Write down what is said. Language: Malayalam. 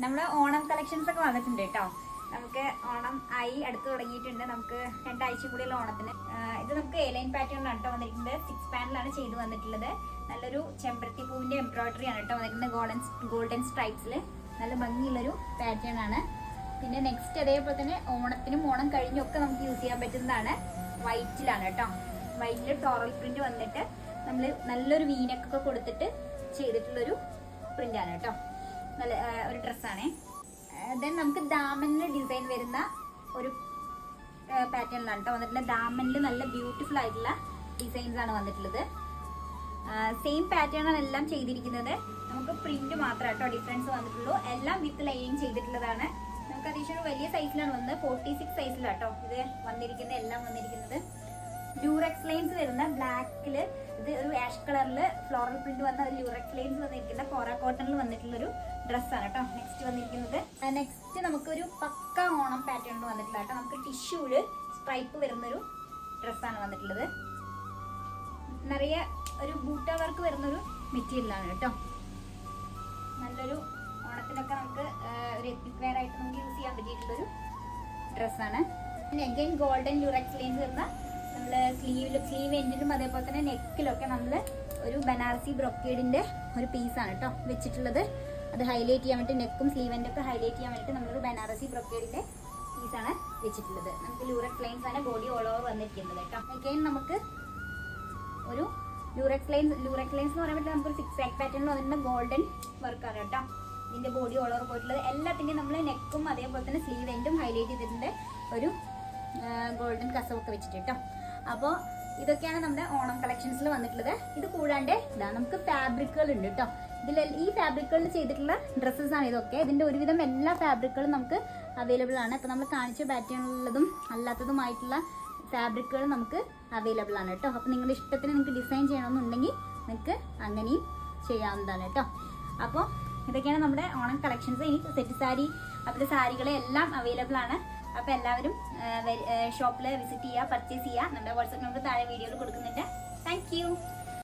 നമ്മുടെ ഓണം കളക്ഷൻസ് ഒക്കെ വന്നിട്ടുണ്ട് കേട്ടോ. നമുക്ക് ഓണം ആയി അടുത്ത് തുടങ്ങിയിട്ടുണ്ട്. നമുക്ക് 2 ആഴ്ച കൂടിയുള്ള ഓണത്തിന്. ഇത് നമുക്ക് എലൈൻ പാറ്റേണിലാണ് കേട്ടോ വന്നിരിക്കുന്നത്. 6 പാനലാണ് ചെയ്ത് വന്നിട്ടുള്ളത്. നല്ലൊരു ചെമ്പരത്തി പൂവിന്റെ എംബ്രോയിഡറി ആണ് കേട്ടോ വന്നിരിക്കുന്നത്. ഗോൾഡൻ സ്ട്രൈപ്സിൽ നല്ല ഭംഗിയുള്ളൊരു പാറ്റേൺ ആണ്. പിന്നെ നെക്സ്റ്റ് അതേപോലെ തന്നെ ഓണത്തിനും ഓണം കഴിഞ്ഞൊക്കെ നമുക്ക് യൂസ് ചെയ്യാൻ പറ്റുന്നതാണ്. വൈറ്റിലാണ് കേട്ടോ. വൈറ്റിൽ ടോറൽ പ്രിന്റ് വന്നിട്ട് നമ്മൾ നല്ലൊരു വീനക്കൊക്കെ കൊടുത്തിട്ട് ചെയ്തിട്ടുള്ളൊരു പ്രിന്റാണ് കേട്ടോ. നല്ല ഒരു ഡ്രസ്സാണേ. ദെൻ നമുക്ക് ദാമനിൽ ഡിസൈൻ വരുന്ന ഒരു പാറ്റേണിലാണ് കേട്ടോ വന്നിട്ടുള്ളത്. ദാമനിൽ നല്ല ബ്യൂട്ടിഫുൾ ആയിട്ടുള്ള ഡിസൈൻസ് ആണ് വന്നിട്ടുള്ളത്. സെയിം പാറ്റേൺ ആണ് എല്ലാം ചെയ്തിരിക്കുന്നത്. നമുക്ക് പ്രിന്റ് മാത്രം കേട്ടോ ഡിഫറൻസ് വന്നിട്ടുള്ളൂ. എല്ലാം വിത്ത് ലൈനിങ് ചെയ്തിട്ടുള്ളതാണ്. നമുക്ക് അത്യാവശ്യം വലിയ സൈസിലാണ് വന്നത്. 46 സൈസിലാട്ടോ ഇത് വന്നിരിക്കുന്നത്. എല്ലാം വന്നിരിക്കുന്നത് ലൂറക്സ് ലൈൻസ് വരുന്ന ബ്ലാക്കിൽ, ഇത് ഒരു ആഷ് കളറിൽ ഫ്ലോറൽ പ്രിന്റ് വന്ന ഒരു ലൂറക്സ് ലൈൻസ് വന്നിരിക്കുന്ന കോറ കോട്ടണിൽ വന്നിട്ടുള്ളൊരു ഡ്രസ്സാണ് കേട്ടോ നെക്സ്റ്റ് വന്നിരിക്കുന്നത്. നെക്സ്റ്റ് നമുക്കൊരു പക്ക ഓണം പാറ്റേണിൽ വന്നിട്ടുള്ള കേട്ടോ. നമുക്ക് ടിഷ്യൂല് സ്ട്രൈപ്പ് വരുന്നൊരു ഡ്രസ്സാണ് വന്നിട്ടുള്ളത്. നിറയെ ഒരു ബൂട്ട വർക്ക് വരുന്നൊരു മെറ്റീരിയലാണ് കേട്ടോ. നല്ലൊരു ഓണത്തിനൊക്കെ നമുക്ക് ഒരു എത്നിക് വെയർ ആയിട്ട് നമുക്ക് യൂസ് ചെയ്യാൻ പറ്റിയിട്ടുള്ളൊരു ഡ്രസ്സാണ്. പിന്നെ അഗൈൻ ഗോൾഡൻ ലൂറക്സ് ലൈൻസ് വരുന്ന നമ്മൾ സ്ലീവ് എൻഡിലും അതേപോലെ തന്നെ നെക്കിലൊക്കെ നമ്മൾ ഒരു ബനാറസി ബ്രൊക്കേഡിന്റെ ഒരു പീസാണ് കേട്ടോ വെച്ചിട്ടുള്ളത്. അത് ഹൈലൈറ്റ് ചെയ്യാൻ വേണ്ടി നെക്കും സ്ലീവ് എൻഡൊക്കെ ഹൈലൈറ്റ് ചെയ്യാൻ വേണ്ടിയിട്ട് നമ്മളൊരു ബനാറസി ബ്രൊക്കേഡിന്റെ പീസാണ് വെച്ചിട്ടുള്ളത്. നമുക്ക് ലൂറക്സ് ലൈൻസ് ആണ് ബോഡി ഓൾ ഓവർ വന്നിരിക്കുന്നത് കേട്ടോ. അഗൈൻ നമുക്ക് ഒരു ലൂറക്സ് ലൈൻസ് എന്ന് പറയുമ്പോൾ നമുക്കൊരു 6 ആക്ക് പാറ്റേണിൽ വന്നിട്ടുള്ള ഗോൾഡൻ വർക്കാണ് കേട്ടോ. ഇതിന്റെ ബോഡി ഓൾ ഓവർ പോയിട്ടുള്ളത്. എല്ലാത്തിൻ്റെയും നമ്മൾ നെക്കും അതേപോലെ തന്നെ സ്ലീവ് എൻഡും ഹൈലൈറ്റ് ചെയ്തിട്ടുണ്ട് ഒരു ഗോൾഡൻ കസവൊക്കെ വെച്ചിട്ട് കേട്ടോ. അപ്പോൾ ഇതൊക്കെയാണ് നമ്മുടെ ഓണം കളക്ഷൻസിൽ വന്നിട്ടുള്ളത്. ഇത് കൂടാണ്ട് ഇതാ നമുക്ക് ഫാബ്രിക്കുകൾ ഉണ്ട് കേട്ടോ. ഈ ഫാബ്രിക്കുകളിൽ ചെയ്തിട്ടുള്ള ഡ്രസ്സസ് ആണ് ഇതൊക്കെ. ഇതിന്റെ ഒരുവിധം എല്ലാ ഫാബ്രിക്കുകളും നമുക്ക് അവൈലബിൾ ആണ്. ഇപ്പൊ നമ്മൾ കാണിച്ച പാറ്റേണുള്ളതും അല്ലാത്തതുമായിട്ടുള്ള ഫാബ്രിക്കുകൾ നമുക്ക് അവൈലബിൾ ആണ് കേട്ടോ. അപ്പൊ നിങ്ങളുടെ ഇഷ്ടത്തിന് നിങ്ങൾക്ക് ഡിസൈൻ ചെയ്യണമെന്നുണ്ടെങ്കിൽ നിങ്ങൾക്ക് അങ്ങനെയും ചെയ്യാവുന്നതാണ് കേട്ടോ. അപ്പോൾ ഇതൊക്കെയാണ് നമ്മുടെ ഓണം കളക്ഷൻസ്. ഇനി സെറ്റ് സാരി അതുപോലെ സാരികളെല്ലാം അവൈലബിൾ ആണ്. അപ്പോൾ എല്ലാവരും ഷോപ്പിൽ വിസിറ്റ് ചെയ്യുക, പർച്ചേസ് ചെയ്യുക. നമ്മുടെ വാട്സ്ആപ്പ് നമ്പർ താഴെ വീഡിയോയിൽ കൊടുക്കുന്നുണ്ട്. താങ്ക്